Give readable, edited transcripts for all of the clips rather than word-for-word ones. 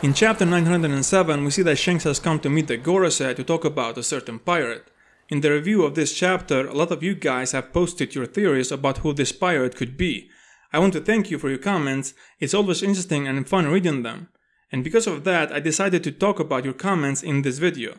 In chapter 907, we see that Shanks has come to meet the Gorosei to talk about a certain pirate. In the review of this chapter, a lot of you guys have posted your theories about who this pirate could be. I want to thank you for your comments. It's always interesting and fun reading them. And because of that, I decided to talk about your comments in this video.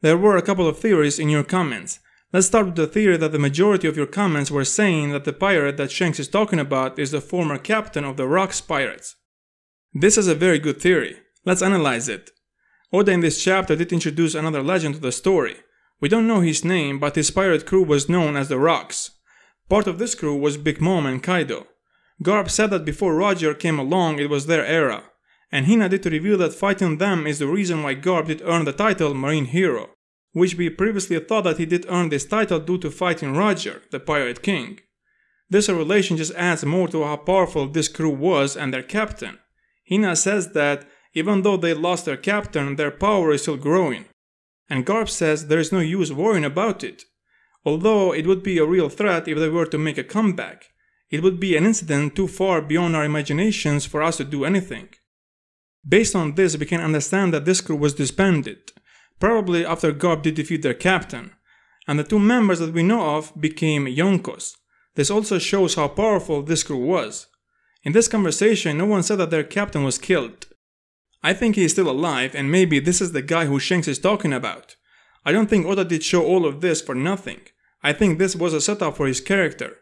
There were a couple of theories in your comments. Let's start with the theory that the majority of your comments were saying that the pirate that Shanks is talking about is the former captain of the Rocks pirates. This is a very good theory. Let's analyze it. Oda in this chapter did introduce another legend to the story. We don't know his name, but his pirate crew was known as the Rocks. Part of this crew was Big Mom and Kaido. Garp said that before Roger came along it was their era, and Hina did reveal that fighting them is the reason why Garp did earn the title Marine Hero, which we previously thought that he did earn this title due to fighting Roger, the Pirate King. This relation just adds more to how powerful this crew was and their captain. Hina says that even though they lost their captain, their power is still growing. And Garp says there is no use worrying about it. Although it would be a real threat if they were to make a comeback. It would be an incident too far beyond our imaginations for us to do anything. Based on this, we can understand that this crew was disbanded, probably after Garp did defeat their captain, and the two members that we know of became Yonkos. This also shows how powerful this crew was. In this conversation, no one said that their captain was killed. I think he is still alive, and maybe this is the guy who Shanks is talking about. I don't think Oda did show all of this for nothing. I think this was a setup for his character.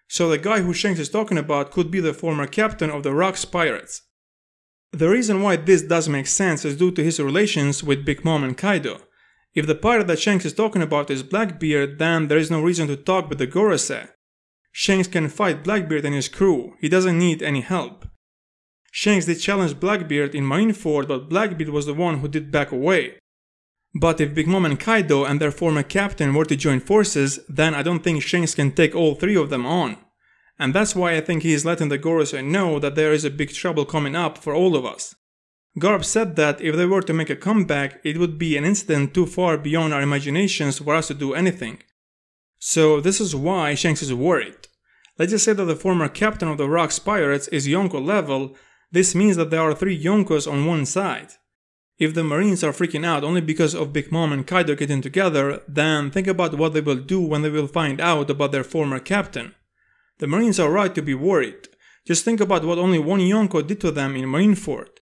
So the guy who Shanks is talking about could be the former captain of the Rocks pirates. The reason why this does make sense is due to his relations with Big Mom and Kaido. If the pirate that Shanks is talking about is Blackbeard, then there is no reason to talk with the Gorosei. Shanks can fight Blackbeard and his crew, he doesn't need any help. Shanks did challenge Blackbeard in Marineford, but Blackbeard was the one who did back away. But if Big Mom and Kaido and their former captain were to join forces, then I don't think Shanks can take all three of them on. And that's why I think he is letting the Gorosei know that there is a big trouble coming up for all of us. Garp said that if they were to make a comeback, it would be an incident too far beyond our imaginations for us to do anything. So this is why Shanks is worried. Let's just say that the former captain of the Rocks pirates is Yonko level. This means that there are 3 Yonkos on one side. If the Marines are freaking out only because of Big Mom and Kaido getting together, then think about what they will do when they will find out about their former captain. The Marines are right to be worried. Just think about what only one Yonko did to them in Marineford.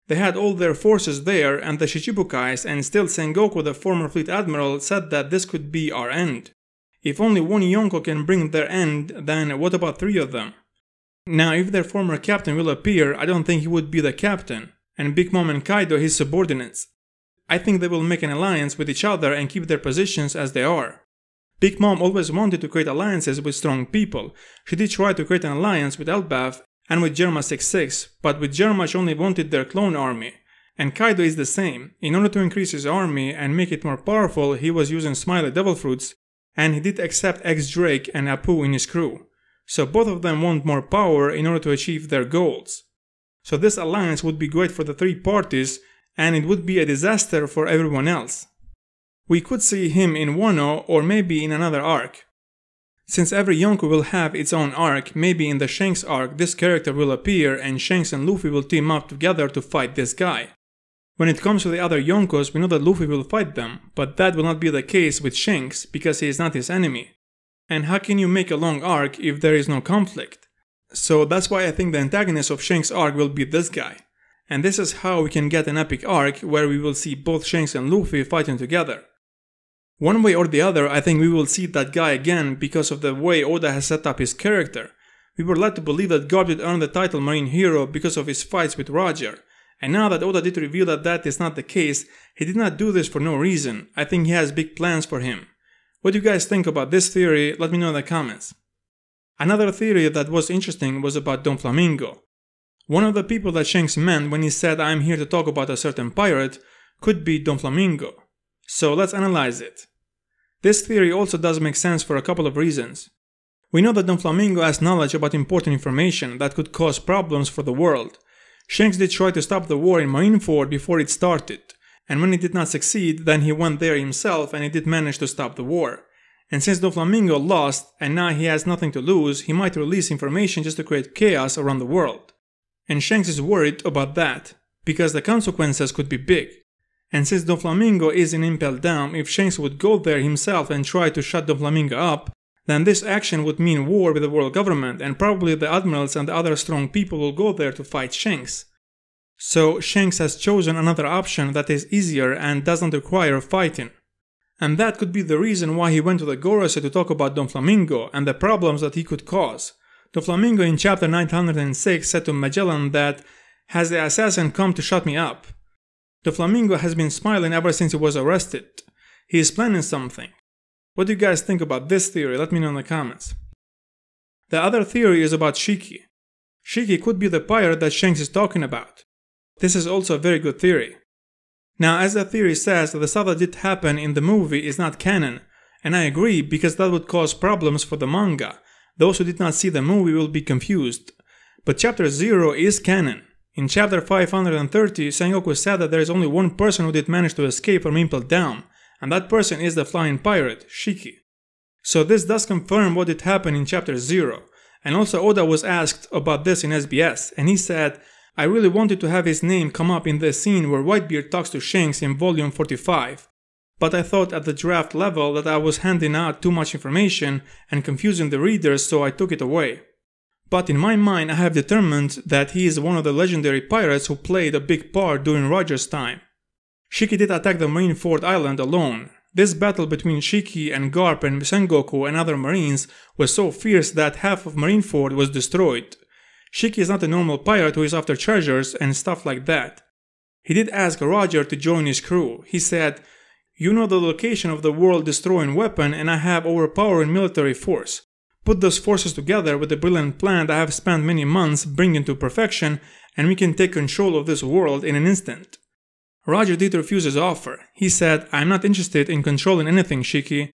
They had all their forces there and the Shichibukais, and still Sengoku, the former fleet admiral, said that this could be our end. If only one Yonko can bring their end, then what about 3 of them? Now if their former captain will appear, I don't think he would be the captain, and Big Mom and Kaido his subordinates. I think they will make an alliance with each other and keep their positions as they are. Big Mom always wanted to create alliances with strong people. She did try to create an alliance with Elbaf and with Germa 66, but with Germa she only wanted their clone army. And Kaido is the same. In order to increase his army and make it more powerful, he was using Smiley Devil Fruits, and he did accept X-Drake and Apu in his crew. So both of them want more power in order to achieve their goals. So this alliance would be great for the 3 parties, and it would be a disaster for everyone else. We could see him in Wano or maybe in another arc. Since every Yonko will have its own arc, maybe in the Shanks arc this character will appear and Shanks and Luffy will team up together to fight this guy. When it comes to the other Yonkos, we know that Luffy will fight them, but that will not be the case with Shanks because he is not his enemy. And how can you make a long arc if there is no conflict? So that's why I think the antagonist of Shanks' arc will be this guy. And this is how we can get an epic arc where we will see both Shanks and Luffy fighting together. One way or the other, I think we will see that guy again because of the way Oda has set up his character. We were led to believe that Garp did earn the title Marine Hero because of his fights with Roger. And now that Oda did reveal that that is not the case, he did not do this for no reason. I think he has big plans for him. What do you guys think about this theory? Let me know in the comments. Another theory that was interesting was about Doflamingo. One of the people that Shanks meant when he said I am here to talk about a certain pirate could be Doflamingo. So let's analyze it. This theory also does make sense for a couple of reasons. We know that Doflamingo has knowledge about important information that could cause problems for the world. Shanks did try to stop the war in Marineford before it started, and when it did not succeed, then he went there himself and he did manage to stop the war. And since Doflamingo lost, and now he has nothing to lose, he might release information just to create chaos around the world. And Shanks is worried about that. because the consequences could be big. And since Doflamingo is in Impel Down, if Shanks would go there himself and try to shut Doflamingo up, then this action would mean war with the world government, and probably the admirals and the other strong people will go there to fight Shanks. So Shanks has chosen another option that is easier and doesn't require fighting. And that could be the reason why he went to the Gorosei to talk about Doflamingo and the problems that he could cause. Doflamingo in chapter 906 said to Magellan that, "Has the assassin come to shut me up?" Doflamingo has been smiling ever since he was arrested. He is planning something. What do you guys think about this theory? Let me know in the comments. The other theory is about Shiki. Shiki could be the pirate that Shanks is talking about. This is also a very good theory. Now, as the theory says, the stuff that did happen in the movie is not canon, and I agree because that would cause problems for the manga. Those who did not see the movie will be confused. But chapter 0 is canon. In chapter 530, Sengoku said that there is only one person who did manage to escape from Impel Down, and that person is the flying pirate, Shiki. So this does confirm what did happen in chapter 0. And also Oda was asked about this in SBS, and he said, "I really wanted to have his name come up in the scene where Whitebeard talks to Shanks in volume 45. But I thought at the draft level that I was handing out too much information and confusing the readers, so I took it away. But in my mind I have determined that he is one of the legendary pirates who played a big part during Roger's time." Shiki did attack the Marineford Island alone. This battle between Shiki and Garp and Sengoku and other marines was so fierce that half of Marineford was destroyed. Shiki is not a normal pirate who is after treasures and stuff like that. He did ask Roger to join his crew. He said, "You know the location of the world-destroying weapon and I have overpowering military force. Put those forces together with a brilliant plan that I have spent many months bringing to perfection and we can take control of this world in an instant." Roger did refuse his offer. He said, "I am not interested in controlling anything, Shiki.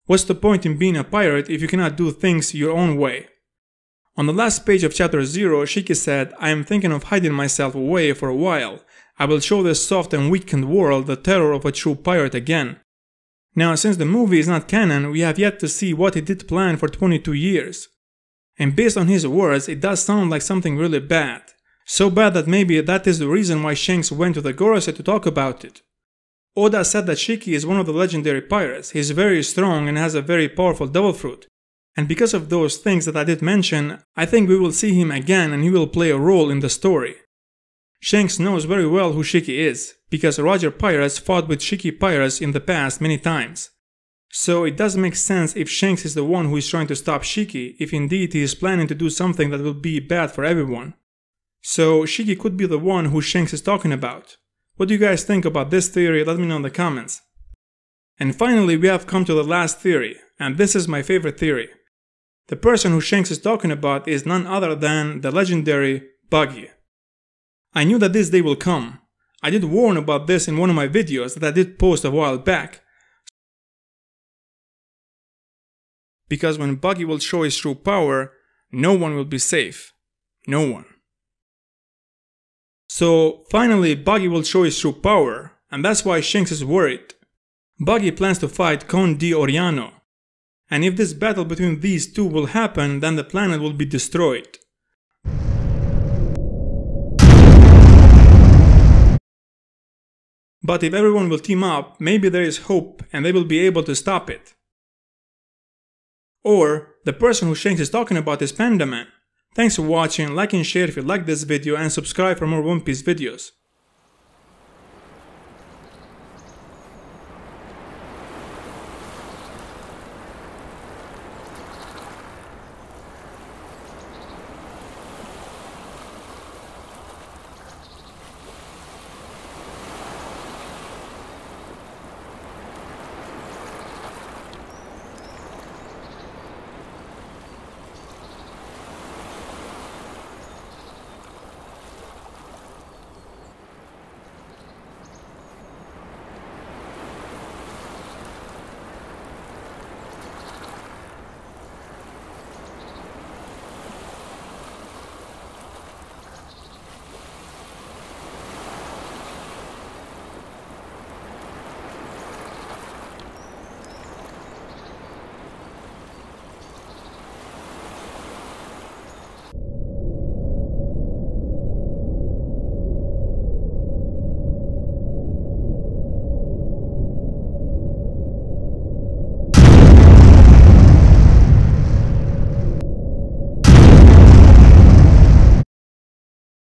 What's the point in being a pirate if you cannot do things your own way?" On the last page of chapter 0, Shiki said, "I am thinking of hiding myself away for a while. I will show this soft and weakened world the terror of a true pirate again." Now, since the movie is not canon, we have yet to see what he did plan for 22 years. And based on his words, it does sound like something really bad. So bad that maybe that is the reason why Shanks went to the Gorosei to talk about it. Oda said that Shiki is one of the legendary pirates. He is very strong and has a very powerful devil fruit. And because of those things that I did mention, I think we will see him again and he will play a role in the story. Shanks knows very well who Shiki is, because Roger pirates fought with Shiki pirates in the past many times. So it does make sense if Shanks is the one who is trying to stop Shiki, if indeed he is planning to do something that will be bad for everyone. So Shiki could be the one who Shanks is talking about. What do you guys think about this theory? Let me know in the comments. And finally we have come to the last theory, and this is my favorite theory. The person who Shanks is talking about is none other than the legendary Buggy. I knew that this day will come. I did warn about this in one of my videos that I did post a while back. Because when Buggy will show his true power, no one will be safe. No one. So finally Buggy will show his true power, and that's why Shanks is worried. Buggy plans to fight Conde Oriano. And if this battle between these two will happen, then the planet will be destroyed. But if everyone will team up, maybe there is hope and they will be able to stop it. Or, the person who Shanks is talking about is Panda Man. Thanks for watching, like and share if you like this video and subscribe for more One Piece videos.